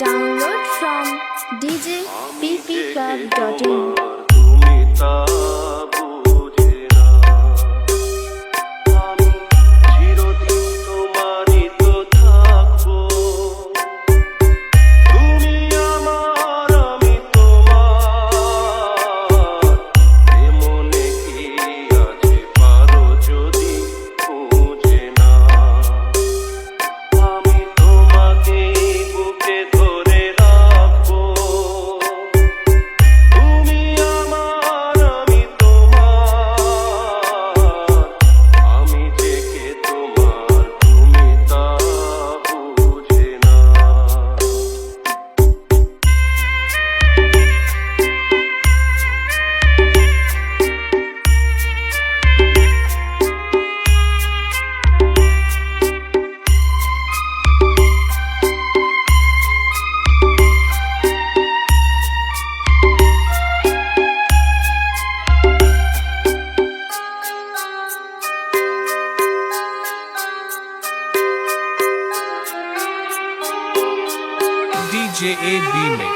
Download from djppclub.in DJ AB Mix.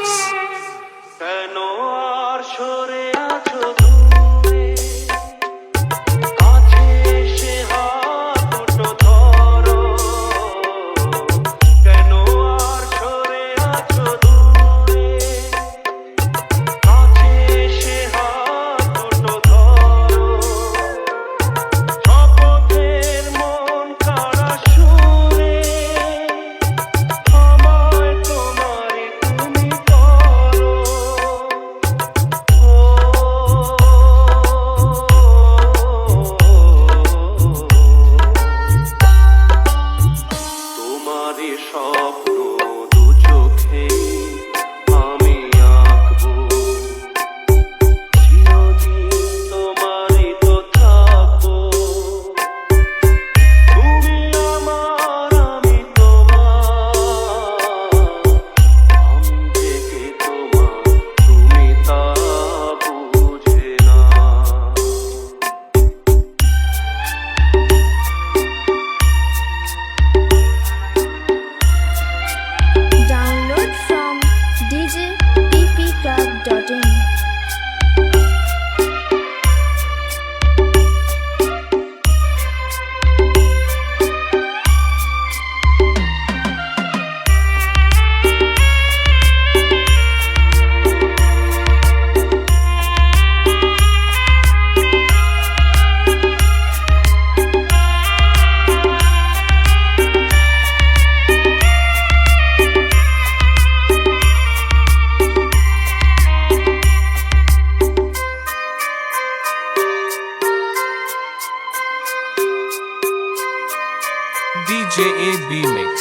Download from djppclub.in DJ AB Mix.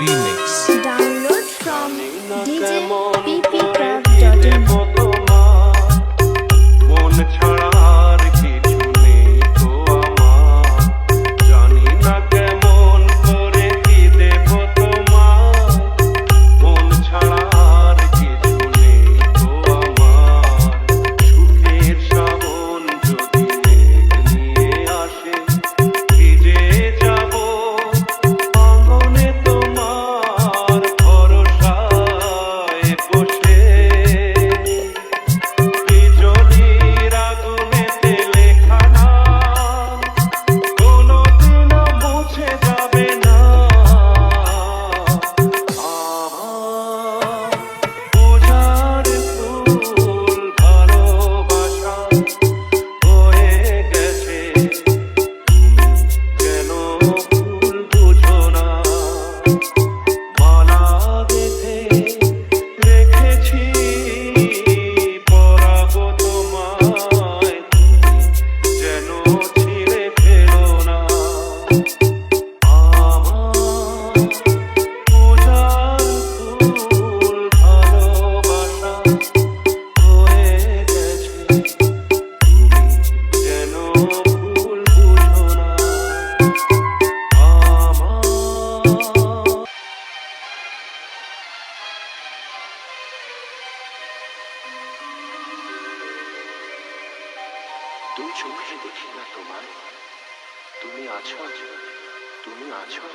Mix. Download from djppcraft.in. মন ছাড়া আর কিছু নেই তো আমার, জানি না কেমন করে কি দেব তোমার, মন ছাড়া আর কিছু নেই তো আমার, সুখের শ্রাবণ যদি মেঘ নিয়ে আসে ভিজে যাব আঙ্গনে তোমার ভরসায় বসে, বিজলির আগুনেতে লেখা নাম কোনোদিনও মুছে যাবে না আমার, পূজার ফুল ভালোবাসা হয়ে গেছে, তুমি কেন ভুল বুঝো না, মালা গেঁথে রেখেছি পরাবো তোমায়, তুমি যেন ছিঁড়ে ফেলো না আমার, পূজার ফুল ভালোবাসা হয়ে গেছে, তুমি যেন ভুল বুঝো না আমার। দু চোখে দেখি না তোমায়, তুমি আছো, তুমি আছো।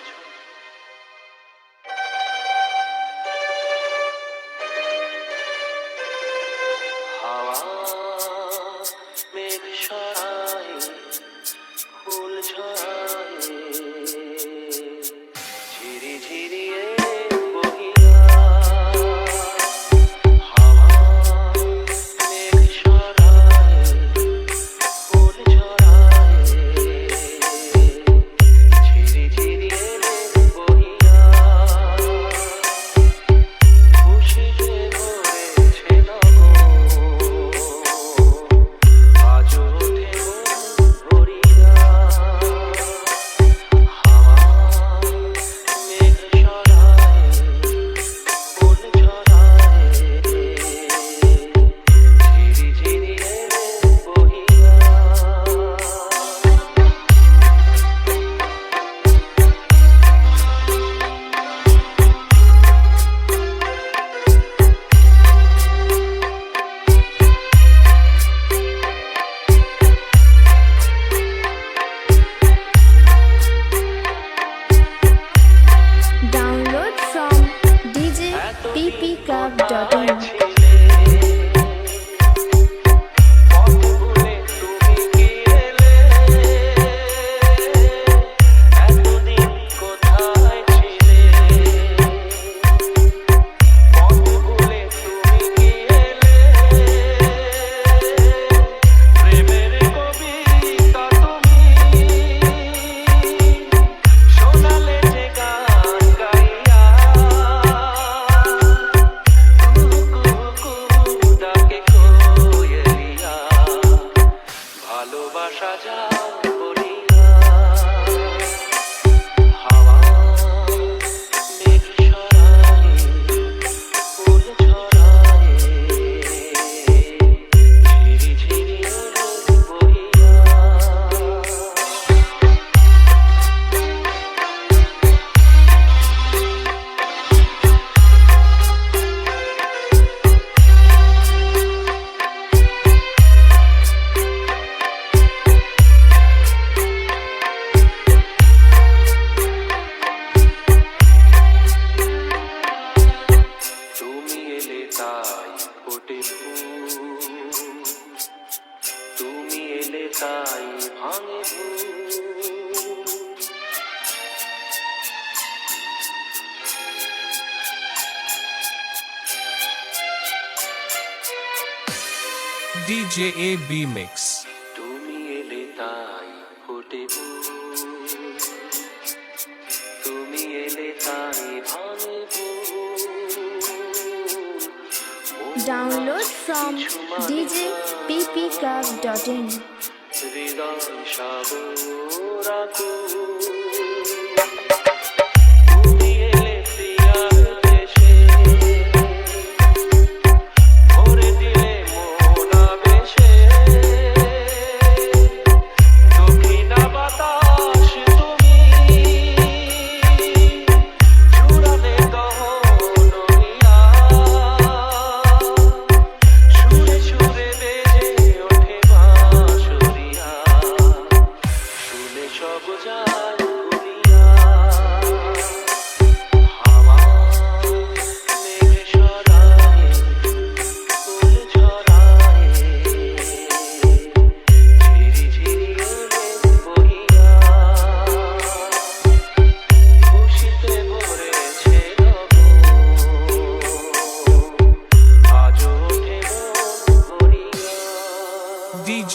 হাওয়া মেঘ সরায়, ফুল ঝরায়, ঝিরি ঝিরি এলে বহিয়া, হাওয়া মেঘ সরায়, ফুল ঝরায়, ঝিরি ঝিরি এলে বহিয়া, খুশিতে ভরেছে নগর, আজও ওঠে মন ভরিয়া, হাওয়া মেঘ সরায়, ফুল ঝরায়, ঝিরি ঝিরি এলে বহিয়া। Download from djppcraft.in. ভালোবাসা যাও বলিয়া, হাওয়া মেঘ সরায়, ফুল ঝরায়, ঝিরি ঝিরি এলে বহিয়া। তুমি এলে তাই ফোটে ফুল, তুমি এলে তাই ভাঙে ভুল, DJ AB Mix. তুমি এলে তাই ফোটে ফুল, তুমি এলে তাই ভাঙে ভুল, Download from djppcraft.in. হৃদয় সাগর আকুল, তুমি এলে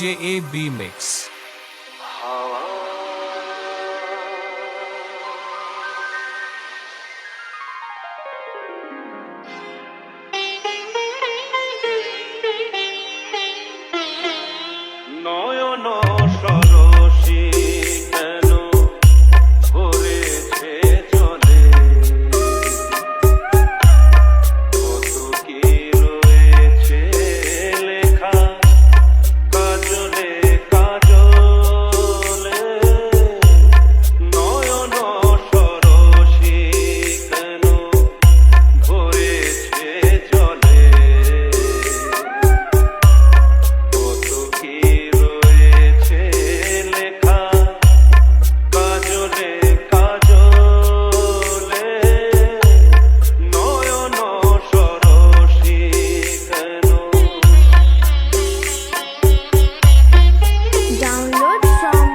DJ AB Mix. হাওয়া নয়ন সরসী কেন ভরেছে জলে কত কি রয়েছে লেখা কাজলে কাজলে নয়ন সরসী কেন ভরেছে জলে কত কি রয়েছে লেখা কাজলে কাজলে নয়ন সরসী কেন Download from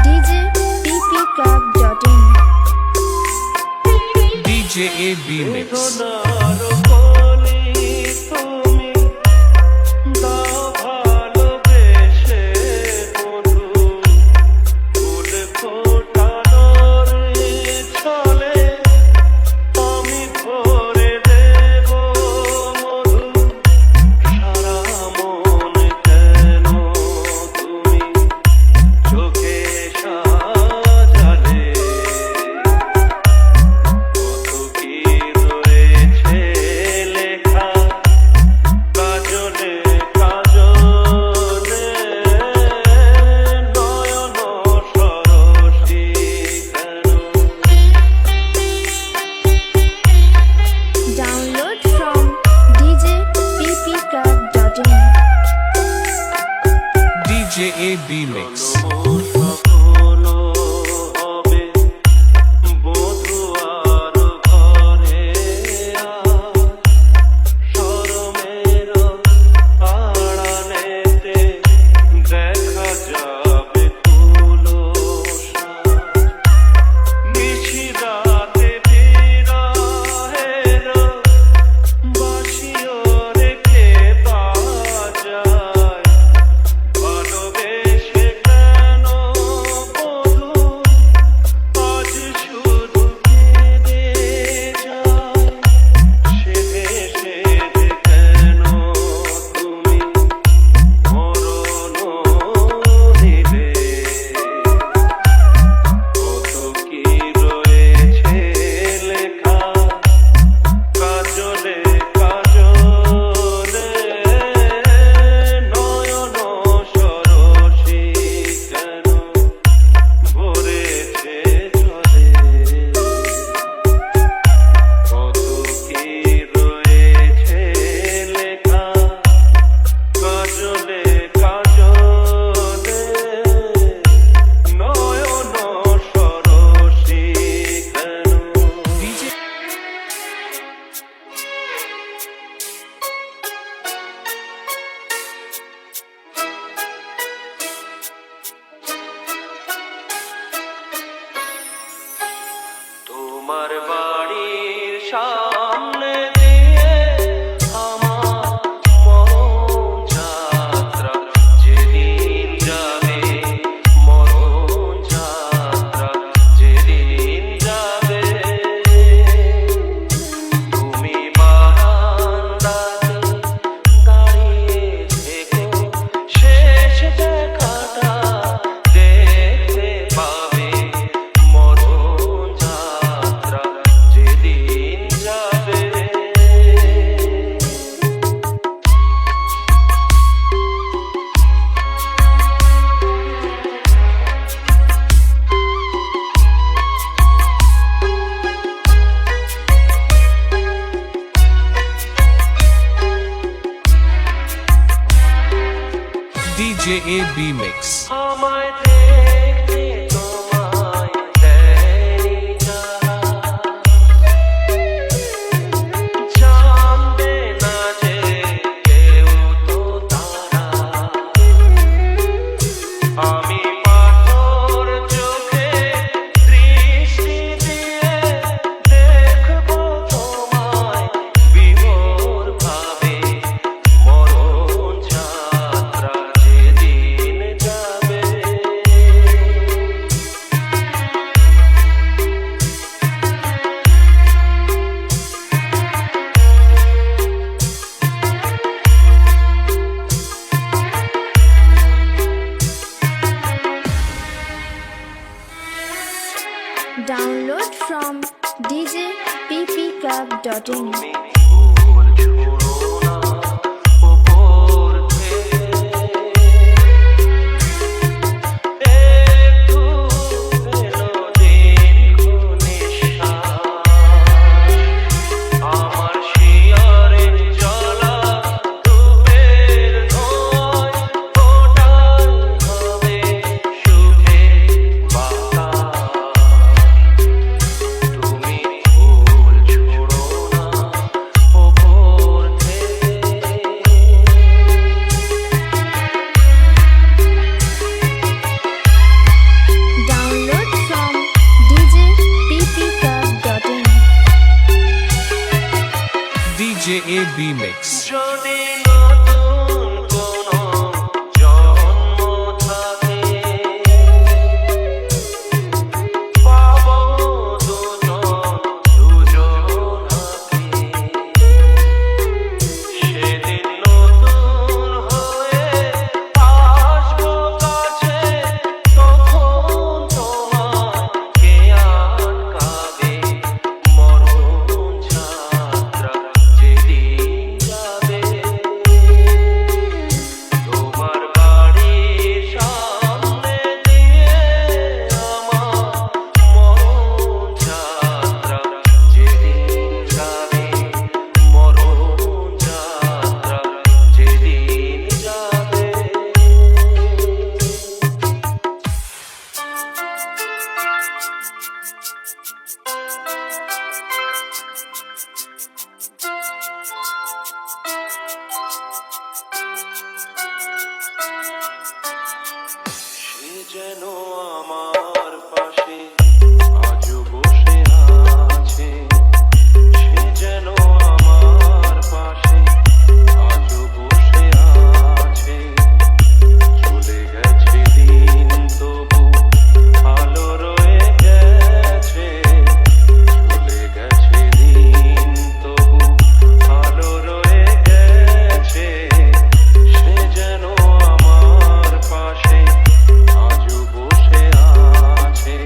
djppclub.in. DJ AB Mix. বেদনার কলি তুমি দাও ভালোবেসে বধূ ফুল ফোটানোর ছলে আমি ভরে দেব মধু সারা মন কেন তুমি চোখে সাজালে কত কি রয়েছে লেখা কাজলে কাজলে নয়ন সরসী কেন Download from djppclub.in. DJ AB Mix. সফল হবে বধূ আর ঘরে শরমের আড়ালেতে দেখা যাবে তুলো নিশিরাতে বিরহের বাঁশিও রেখে বাজায় ভালোবেসে কেন বধূ আজ শুধু কেঁদে যায় সেধে সেধে কেন তুমি মরণ নিলে কত কি রয়েছে লেখা কাজলে কাজলে নয়ন সরসী কেন ভরেছে জলে কত কি রয়েছে লেখা কাজলে কাজলে নয়ন সরসী কেন DJ তোমার বাড়ির সামনে দিয়ে আমার মরণ যাত্রা যেদিন যাবে মরণ যাত্রা যেদিন যাবে তুমি বারান্দাতে দাঁড়িয়ে থেকো শেষ দেখাটা দেখতে পাবে মরণ যাত্রা যেদিন যাবে DJ AB Mix. আমায় দেখতে তোমায় দেয়নি যারা জানবে না যে কেউ তো তারা আমি পাথর চোখে দৃষ্টি দিয়ে দেখবো তোমায় বিভোর ভাবে মরণ যাত্রা যেদিন Download from djppclub.in. ভুল ছোড়ো না ওপর থেকে একটু এলো দীর্ঘ নিঃশ্বাস আমার শিয়রে জ্বলা ধূপের ধোঁয়ায় ওটাই হবে সুখের বাতাস তুমি ভুল ছোড়ো না ওপর থেকে Download from djppclub.in. DJ AB Mix. যদি নতুন কোনো জন্ম থাকে পাবো দুজনাকে সেদিন নতুন হয়ে আসবো কাছে তখন তোমার কে আটকাবে মরণ যাত্রা যেদিন যাবে তোমার বাড়ির সামনে দিয়ে আমার মরণ যাত্রা যেদিন যাবে মরণ যাত্রা যেদিন যাবে সে যেন আমার পাশে আজও বসে আছে সে যেন আমার পাশে আজও বসে আছে চলে গেছে দিন তবু আলো রয়ে গেছে চলে গেছে দিন তবু আলো রয়ে গেছে সে যেন আমার পাশে আজও বসে আছে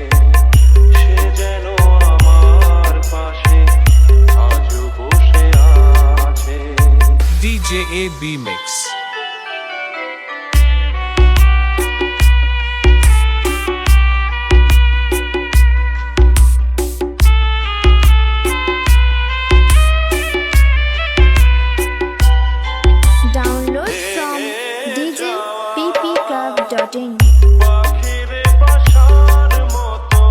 সে যেন আমার পাশে আজও বসে আছে DJ AB Mix. Download from djppclub.in. পাখিরে বাসার মতো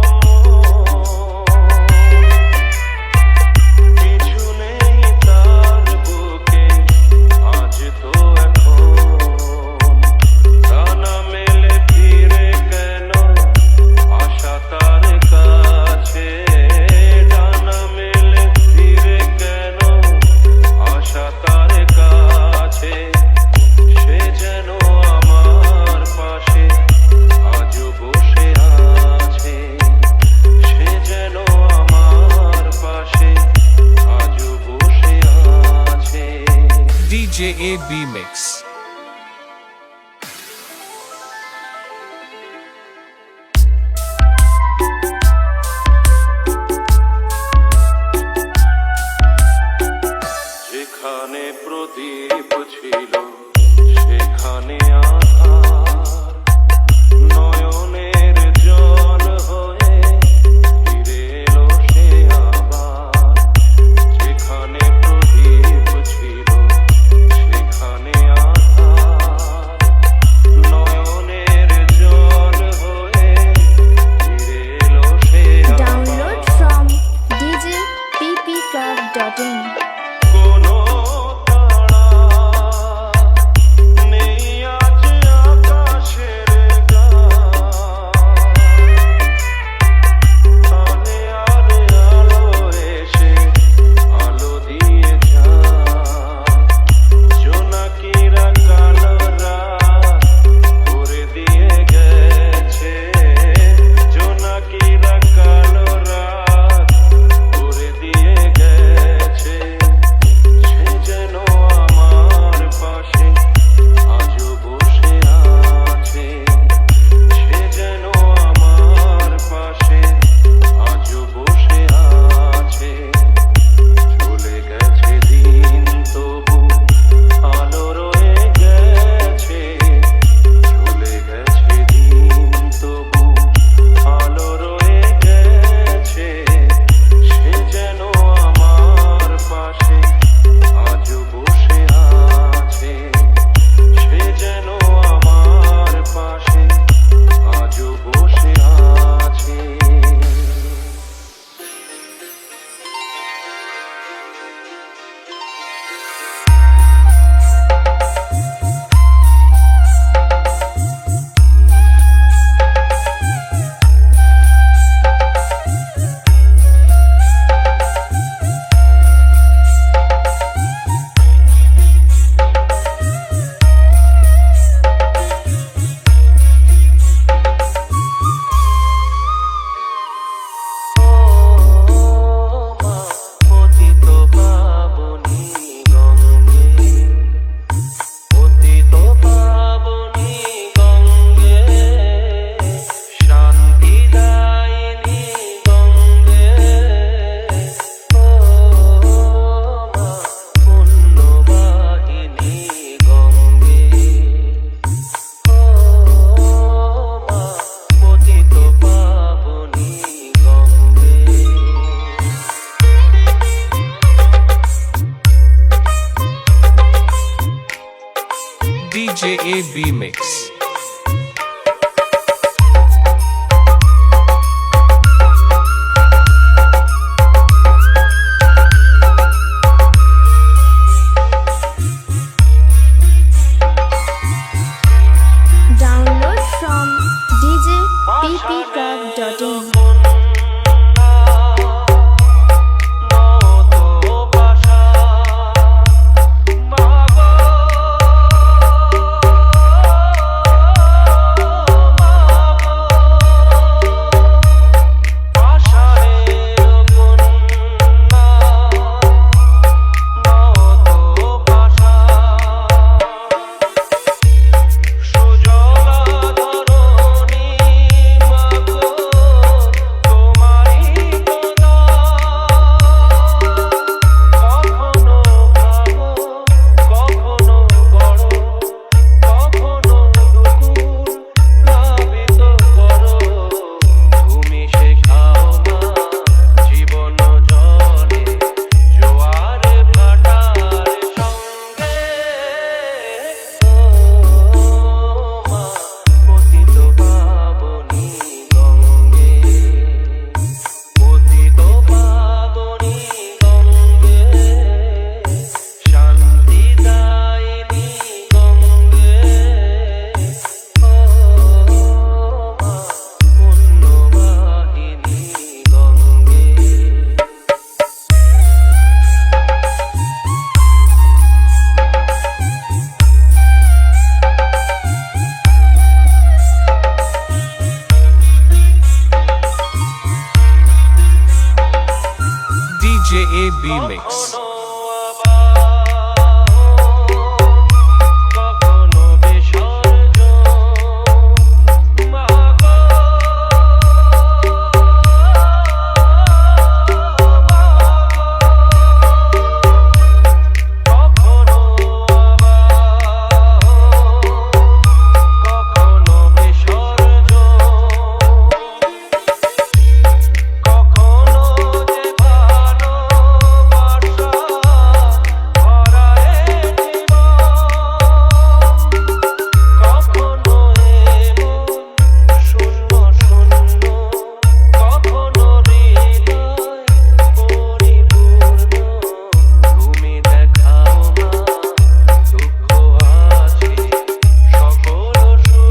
কিছু নেই তার বুকে আজ তো এখন ডানা মেলে ফিরে কেন আশা তার কাছে ডানা মেলে ফিরে কেন আশা তার কাছে সে যেন আমার পাশে আজও বসে আছে সে যেন আমার পাশে আজও বসে আছে DJ AB Mix. যেখানে প্রদীপ ছিল সেখানে আধার নয়নের জল হয়ে ফিরে এলো সে আবার যেখানে প্রদীপ ছিল সেখানে আধার DJ AB Mix. Download from djppclub.in. DJ AB Mix.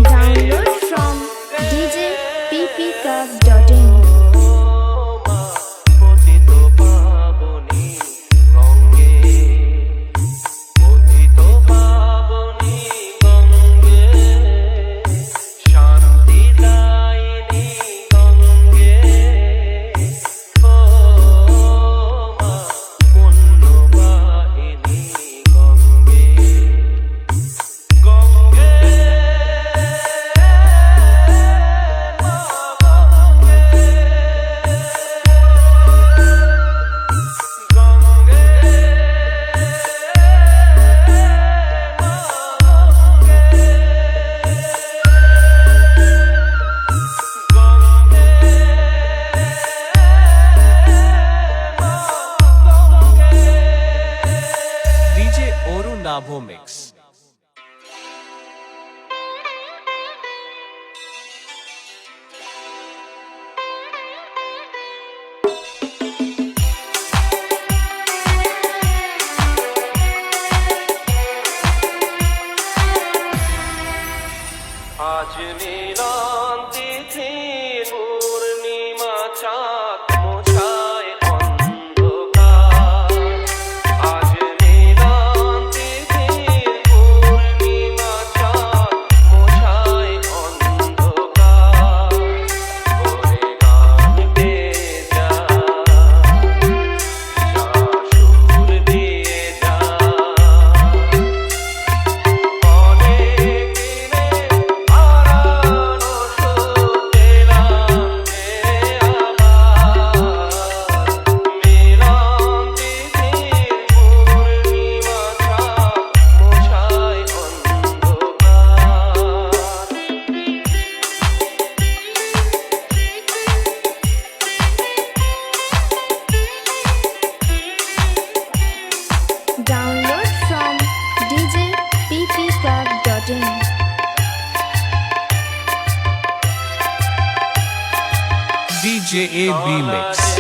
Download from djppclub.in. DJ Oru Navo Mix. আজ মিলন তিথি পূর্ণিমা চাঁদ মোছায় অন্ধকার। আজ মিলন তিথির DJAB Mix.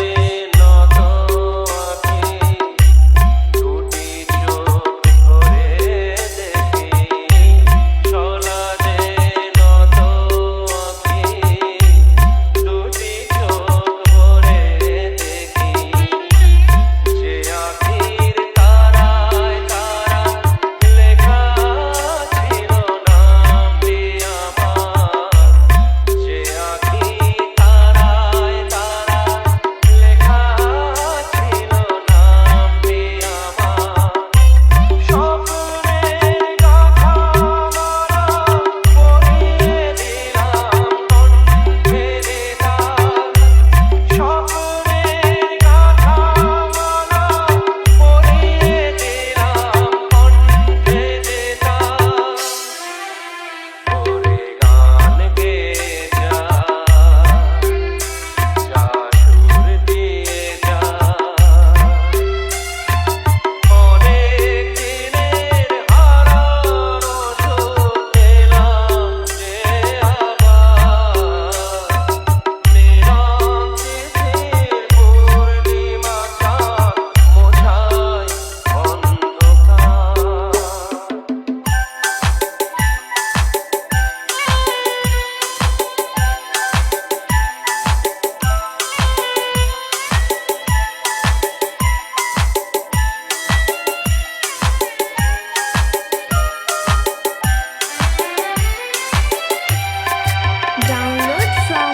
Download from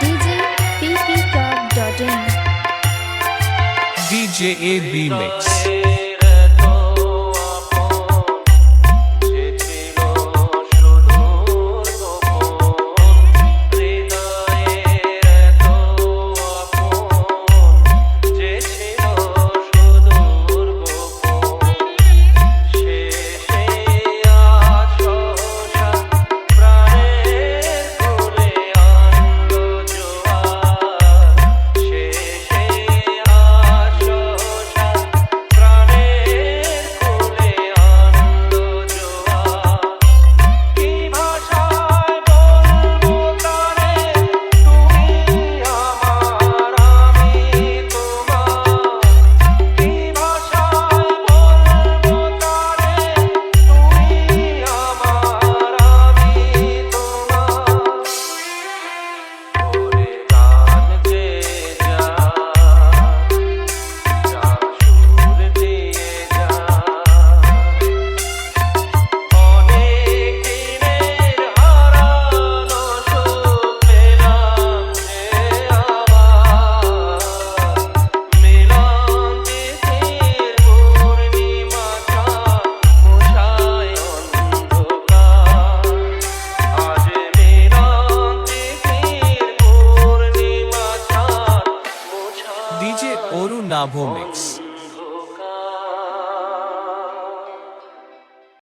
djppclub.in. DJAB Mix. DJ Oru Nabho Mix.